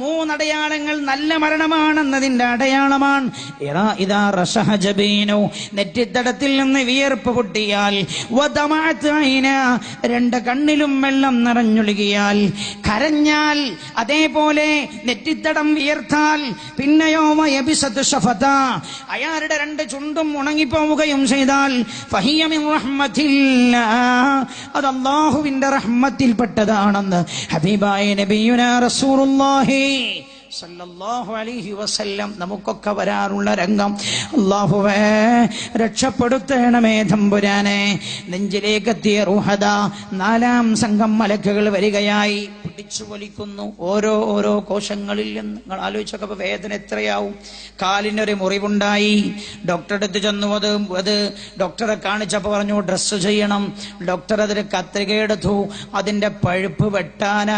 മൂന്നടയാളങ്ങൾ നല്ല മരണമാണെന്നതിന്റെ അടയാളമാണ്. നെറ്റിത്തടത്തിൽ നിന്ന് വിയർപ്പ് പൊട്ടിയാൽ, രണ്ട് കണ്ണിലും വെള്ളം നിറഞ്ഞൊഴുകിയാൽ, കരഞ്ഞാൽ, അതേപോലെ നെറ്റിത്തടം വിയർത്താൽ, പിന്നെയോ അയാളുടെ രണ്ട് ചുണ്ടും ഉണങ്ങിപ്പോവുകയും ചെയ്താൽ അത് അല്ലാഹുവിന്റെ റഹ്മത്തിൽപ്പെട്ടതാണെന്ന് ഹബീബായ നബിയുനാ റസൂലുള്ളാഹി സല്ലല്ലാഹു അലൈഹി വസല്ലം നമുക്കൊക്കെ വരാറുള്ള രംഗം. അല്ലാഹുവേ രക്ഷപ്പെടുത്തണമേ തമ്പുരാനെ. നെഞ്ചിലേക്കെത്തിയ റൂഹദ, നാലാം സംഘം മലക്കുകൾ വരികയായി, പിടിച്ചു വലിക്കുന്നു ഓരോ കോശങ്ങളിൽ നിന്ന്. നിങ്ങൾ ആലോചിച്ചൊക്കെ വേദന എത്രയാവും. കാലിനൊരു മുറിവുണ്ടായി, ഡോക്ടറെ അടുത്ത് ചെന്നു. അത് ഡോക്ടറെ കാണിച്ചപ്പോൾ പറഞ്ഞു ഡ്രസ്സ് ചെയ്യണം. ഡോക്ടർ അതിന് കത്രിക എടുത്തു, അതിന്റെ പഴുപ്പ് വെട്ടാനാ